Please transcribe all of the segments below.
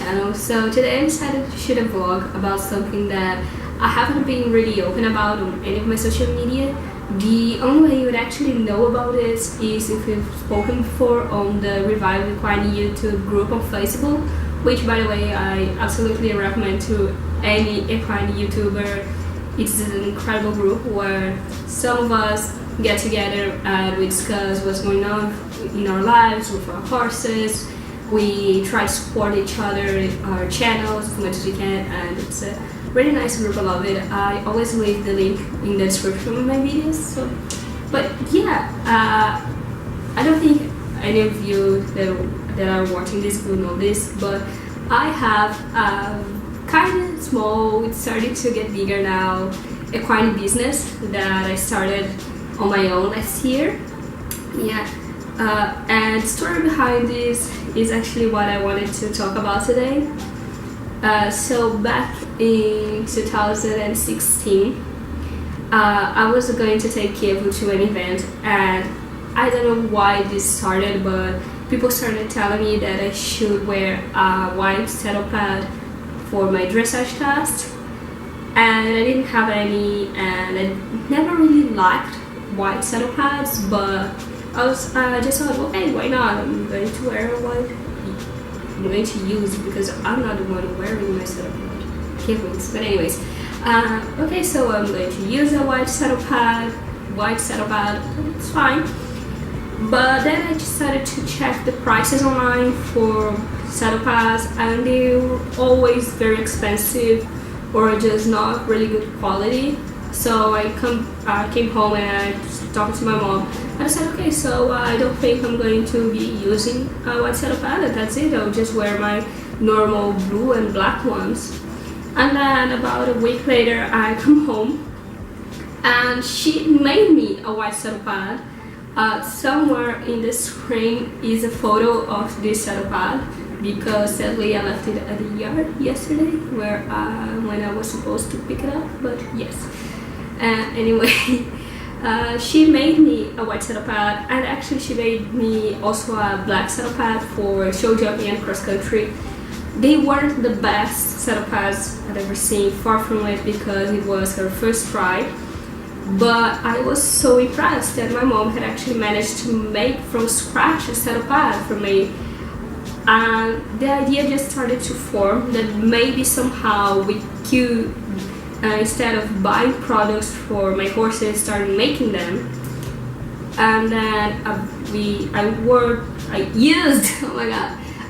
channel. So today I decided to shoot a vlog about something that I haven't been really open about on any of my social media. The only way you would actually know about this is if you've spoken before on the Revive Equine YouTube group on Facebook, which by the way I absolutely recommend to any equine YouTuber. It's an incredible group where some of us get together and we discuss what's going on in our lives with our horses. We try to support each other, our channels as much as we can, and it's a really nice group. I love it. I always leave the link in the description of my videos. So, but yeah, I don't think any of you that are watching this will know this, but I have kind of small, it's starting to get bigger now, equine business that I started on my own last year. Yeah, and the story behind this is actually what I wanted to talk about today. So back in 2016, I was going to take Kiev to an event, and I don't know why this started, but people started telling me that I should wear a white saddle pad for my dressage test, and I didn't have any, and I never really liked white saddle pads, but I just thought, okay, why not? I'm going to wear a white. I'm going to use it because I'm not the one wearing my saddle pad. Kids. But anyways, okay, so I'm going to use a white saddle pad. It's fine. But then I decided to check the prices online for saddle pads, and they were always very expensive or just not really good quality. So I came home and I talked to my mom. I said, okay, so I don't think I'm going to be using a white saddle pad. That's it. I'll just wear my normal blue and black ones. And then about a week later, I come home and she made me a white saddle pad. Somewhere in the screen is a photo of this saddle pad, because sadly I left it at the yard yesterday when I was supposed to pick it up, but yes. Anyway, she made me a white saddle pad, and actually she made me also a black saddle pad for show jumping and cross country. They weren't the best saddle pads I'd ever seen, far from it, because it was her first try. But I was so impressed that my mom had actually managed to make from scratch a saddle pad for me. And the idea just started to form that maybe somehow we could, instead of buying products for my horses, start making them. And then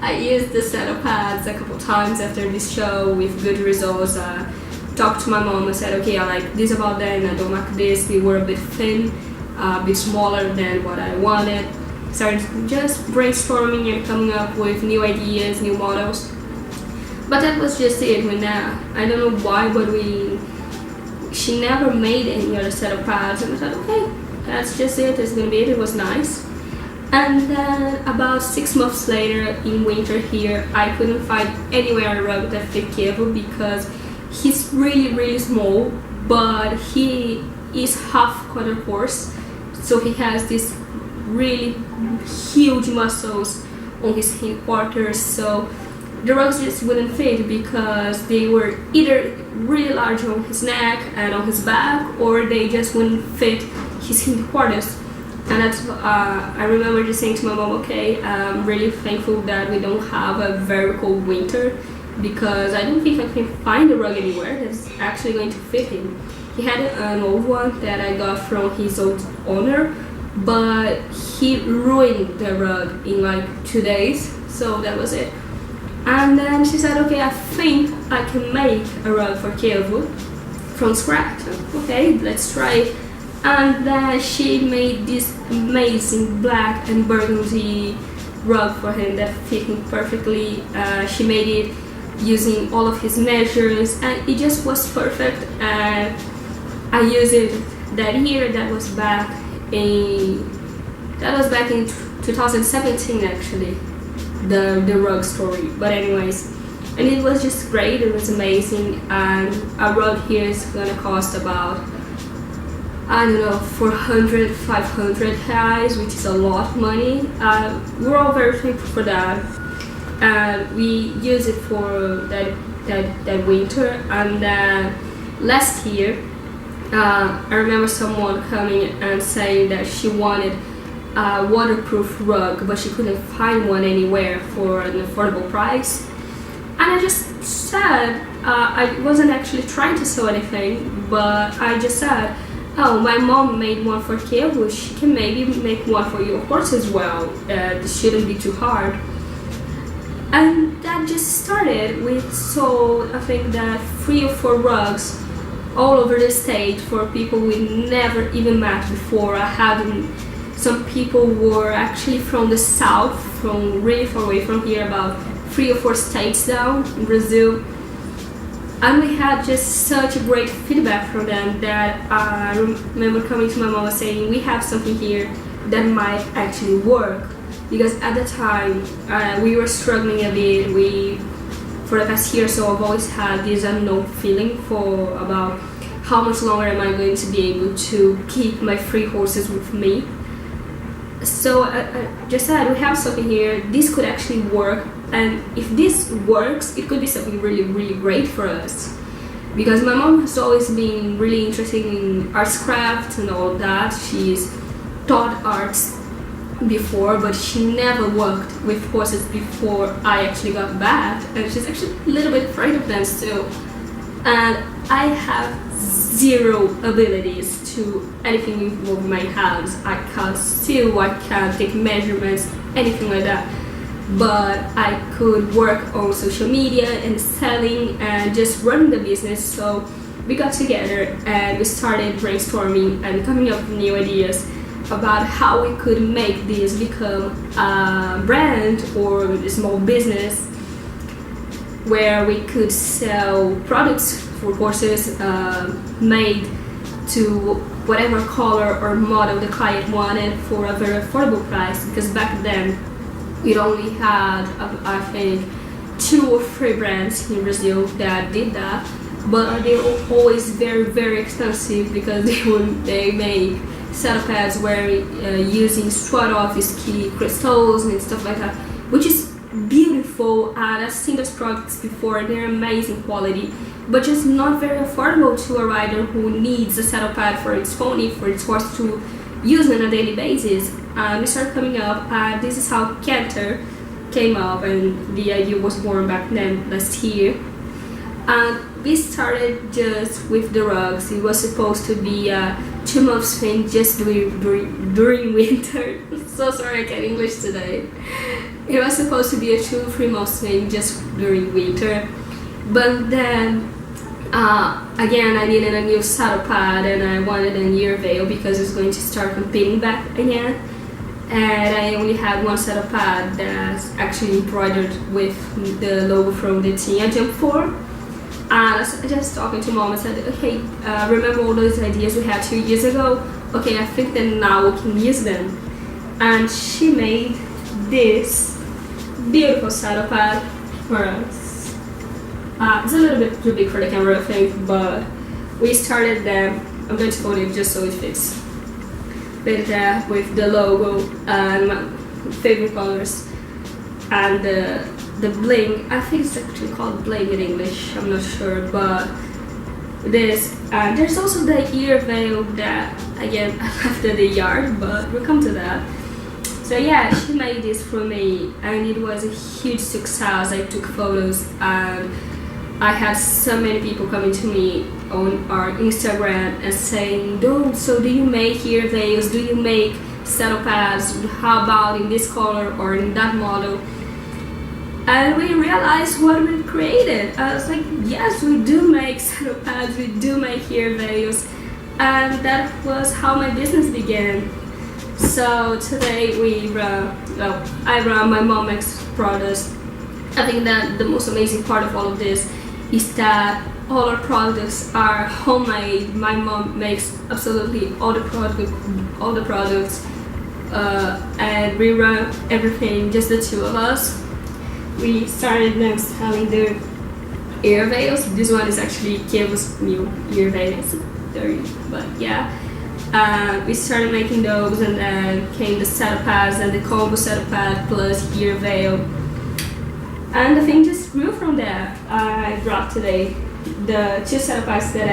I used the saddle pads a couple times after this show with good results. Talked to my mom and said, okay, I like this about them, I don't like this, they were a bit thin, a bit smaller than what I wanted. Started just brainstorming and coming up with new ideas, new models. But that was just it. I don't know why, but she never made any other set of pads, and I thought, okay, that's just it, it's gonna be it. It was nice. And then about 6 months later, in winter here, I couldn't find anywhere a rug that fit Kiev, because he's really, really small, but he is half quarter horse, so he has these really huge muscles on his hindquarters, so the rugs just wouldn't fit because they were either really large on his neck and on his back, or they just wouldn't fit his hindquarters. And that's I remember just saying to my mom, okay, I'm really thankful that we don't have a very cold winter, because I don't think I can find a rug anywhere that's actually going to fit him. He had an old one that I got from his old owner, but he ruined the rug in like 2 days, so that was it. And then she said, okay, I think I can make a rug for Kiev from scratch. Okay, let's try it. And then she made this amazing black and burgundy rug for him that fit him perfectly. She made it using all of his measures, and it just was perfect. And I used it that year. That was back in 2017 actually, the rug story. But anyways, and it was just great. It was amazing. And a rug here is gonna cost about, I don't know, 400, 500 reais, which is a lot of money. We're all very thankful for that. and we use it for that winter. And last year, I remember someone coming and saying that she wanted a waterproof rug, but she couldn't find one anywhere for an affordable price. And I just said, I wasn't actually trying to sell anything, but I just said, oh, my mom made one for Kiev, she can maybe make one for your horse as well. This shouldn't be too hard. And that just started. We sold, I think, that 3 or 4 rugs all over the state for people we never even met before. I had some people were actually from the south, from really far away from here, about 3 or 4 states down in Brazil. And we had just such a great feedback from them that I remember coming to my mom and saying, we have something here that might actually work. Because at the time, we were struggling a bit. For the past year or so, I've always had this unknown feeling about how much longer am I going to be able to keep my 3 horses with me. So I just said, we have something here, this could actually work, and if this works, it could be something really, really great for us. Because my mom has always been really interested in arts, crafts and all that. She's taught arts before, but she never worked with horses before I actually got back, and she's actually a little bit afraid of them still. And I have 0 abilities to anything involving my hands. I can't sew, I can't take measurements, anything like that. But I could work on social media and selling and just running the business. So we got together and we started brainstorming and coming up with new ideas about how we could make this become a brand or a small business where we could sell products for horses made to whatever color or model the client wanted for a very affordable price. Because back then we only had, I think, 2 or 3 brands in Brazil that did that, but they were always very, very expensive because they make saddle pads where using Swarovski crystals and stuff like that, which is beautiful. I've seen those products before, they're amazing quality, but just not very affordable to a rider who needs a saddle pad for its pony, for its horse to use on a daily basis. We started coming up, this is how Canter came up, and the idea was born back then, last year. And we started just with the rugs. It was supposed to be a 2-month thing just during winter. So sorry I can't English today. It was supposed to be a 2-3 month thing just during winter. But then, again, I needed a new saddle pad and I wanted a ear veil because I was going to start competing back again. And I only had one saddle pad that's actually embroidered with the logo from the team I jumped for. And I was just talking to mom and said, okay, remember all those ideas we had 2 years ago? Okay, I think that now we can use them. And she made this beautiful saddle pad for us. It's a little bit too big for the camera, I think, but we started them. I'm going to fold it just so it fits. With the logo and my favorite colors and the bling. I think it's actually called bling in English, I'm not sure, but this. And there's also the ear veil that, again, I left at the yard, but we'll come to that. So yeah, she made this for me and it was a huge success. I took photos and I had so many people coming to me on our Instagram and saying, so do you make ear veils? Do you make saddle pads? How about in this color or in that model? And we realized what we created. I was like, yes, we do make saddle pads, we do make ear veils. And that was how my business began. So today I run my mom makes products. I think that the most amazing part of all of this is that all our products are homemade. My mom makes absolutely all the products, and we run everything, just the 2 of us. We started now selling the ear veils. This one is actually Kievo's new ear veils, but yeah. We started making those, and then came the saddle pads and the combo saddle pad plus ear veil. And the thing just grew from there. I brought today the two saddle pads that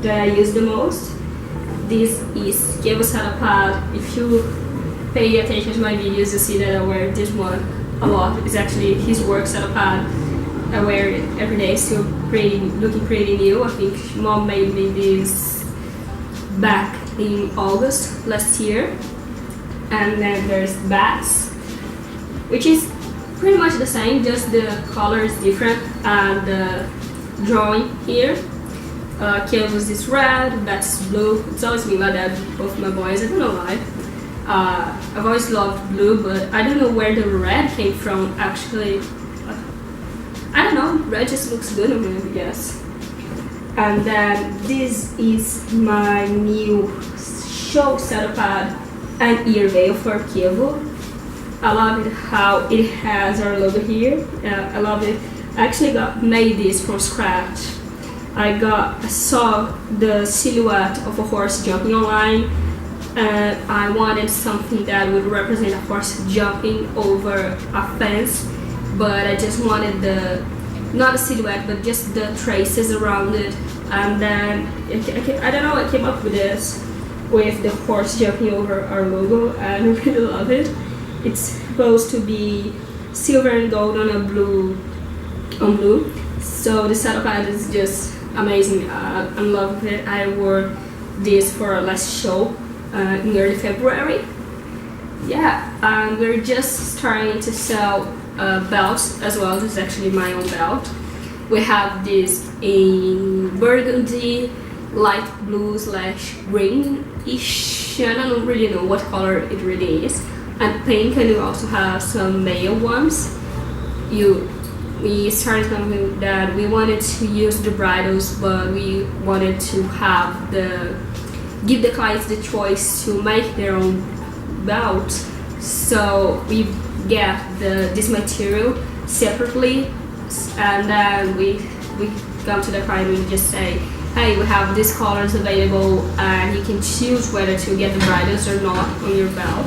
I use the most. This is cable saddle pad. If you pay attention to my videos, you see that I wear this one a lot. It's actually his work saddle pad. I wear it every day, still looking pretty new. I think mom made me this back in August last year. And then there's bats, which is pretty much the same, just the color is different and the drawing here. Cables is red, bats blue. It's always been like that with both my boys. I don't know why. I've always loved blue, but I don't know where the red came from actually. I don't know, red just looks good on me, I guess. And then this is my new show saddle pad and ear veil for cable. I love it how it has our logo here. I love it. I actually made this from scratch. I saw the silhouette of a horse jumping online, and I wanted something that would represent a horse jumping over a fence, but I just wanted not a silhouette, but just the traces around it. And then I don't know, I came up with this with the horse jumping over our logo, and I really love it. It's supposed to be silver and gold on blue. So the saddle pad is just amazing. I love it. I wore this for our last show in early February. Yeah, we're just starting to sell belts as well. This is actually my own belt. We have this in burgundy, light blue / greenish. I don't really know what color it really is. And pink, and we also have some male ones. We started thinking that we wanted to use the bridles, but we wanted to give the clients the choice to make their own belt. So we get this material separately, and then we come to the client and we just say, hey, we have these colors available, and you can choose whether to get the bridles or not on your belt.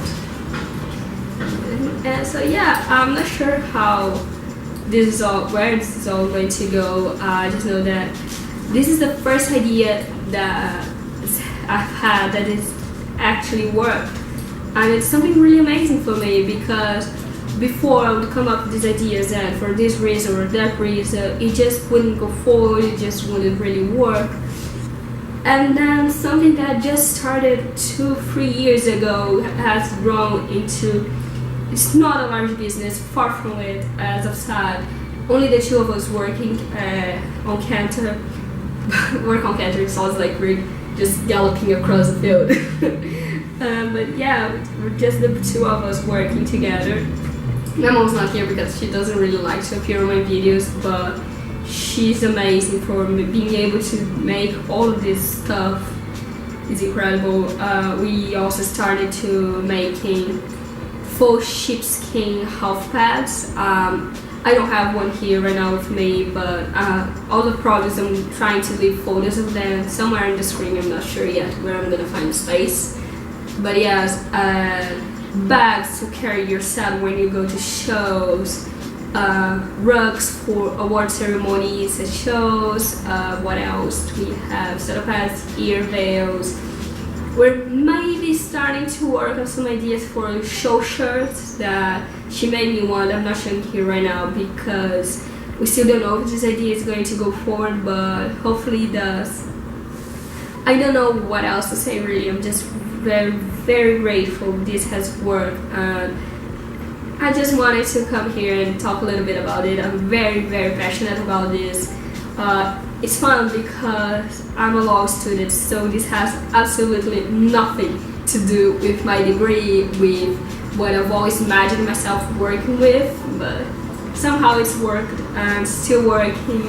And so yeah, I'm not sure where this is all going to go. I just know that this is the first idea that I've had that is actually worked, and it's something really amazing for me, because before I would come up with these ideas and for this reason or that reason it just wouldn't go forward, it just wouldn't really work. And then something that just started 2-3 years ago has grown into, it's not a large business, far from it. As I've said, only the two of us working on Canter. Work on Canter, it sounds like we're just galloping across the field. But yeah, we're just the two of us working together. My mom's not here because she doesn't really like to appear on my videos, but she's amazing for being able to make all of this stuff. It's incredible. We also started to making faux sheepskin half pads. I don't have one here right now with me, but all the products, I'm trying to leave photos of them somewhere in the screen. I'm not sure yet where I'm gonna find the space. But yes, bags to carry your saddle when you go to shows, rugs for award ceremonies and shows. What else do we have? Saddle pads, ear veils. We're maybe starting to work on some ideas for show shirts that she made me one. I'm not showing here right now because we still don't know if this idea is going to go forward, but hopefully it does. I don't know what else to say really. I'm just very, very grateful this has worked, and I just wanted to come here and talk a little bit about it. I'm very, very passionate about this. It's fun because I'm a law student, so this has absolutely nothing to do with my degree, with what I've always imagined myself working with, but somehow it's worked and still working.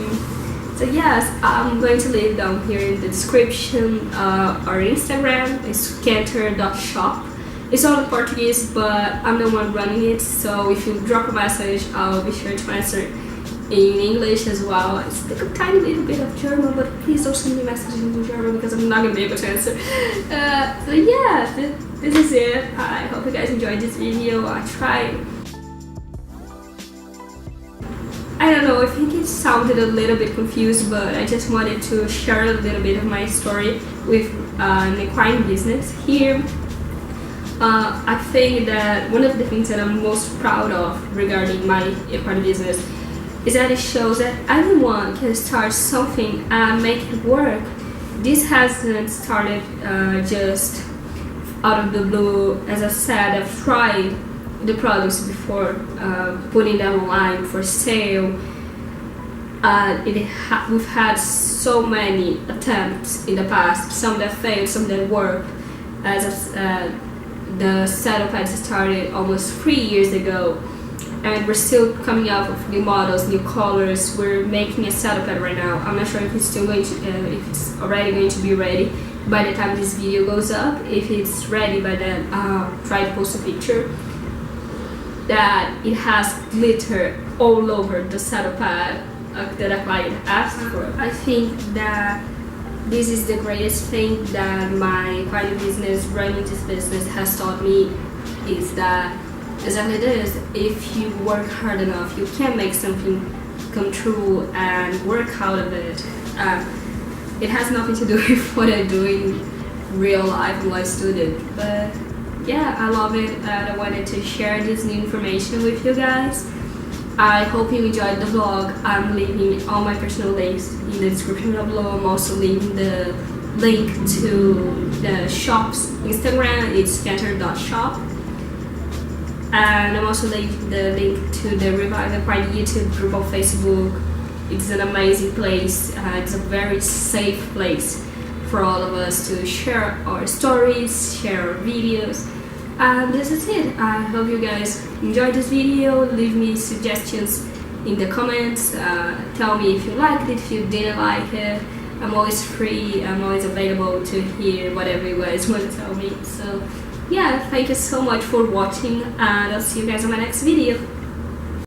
So yes, I'm going to leave down here in the description our Instagram is canter.shop. It's all in Portuguese, but I'm the one running it, so if you drop a message, I'll be sure to answer in English as well. I speak a tiny little bit of German, but please don't send me messages in German because I'm not going to be able to answer. So yeah, this is it. I hope you guys enjoyed this video. I tried I don't know, I think it sounded a little bit confused, but I just wanted to share a little bit of my story with an equine business here. I think that one of the things that I'm most proud of regarding my equine business is that it shows that anyone can start something and make it work. This hasn't started just out of the blue. As I said, I've tried the products before, putting them online for sale. We've had so many attempts in the past, some that failed, some that worked. As I said, the saddle pads started almost 3 years ago, and we're still coming out with new models, new colors. We're making a saddle pad right now. I'm not sure if it's still going to, if it's already going to be ready by the time this video goes up. If it's ready by then, I'll try to post a picture. That it has glitter all over the saddle pad that a client asked for. I think that this is the greatest thing that my equine business, running this business, has taught me, is that exactly this: if you work hard enough, you can make something come true and work out of it. It has nothing to do with what I do in real life while I student, but yeah, I love it, and I wanted to share this new information with you guys. I hope you enjoyed the vlog. I'm leaving all my personal links in the description below. I'm also leaving the link to the shop's Instagram. It's scatter.shop. And I'm also leaving the link to the Revive Equine YouTube group on Facebook. It's an amazing place. It's a very safe place for all of us to share our stories, share our videos. And this is it. I hope you guys enjoyed this video. Leave me suggestions in the comments. Tell me if you liked it, if you didn't like it. I'm always free. I'm always available to hear whatever you guys want to tell me. So yeah, thank you so much for watching, and I'll see you guys on my next video.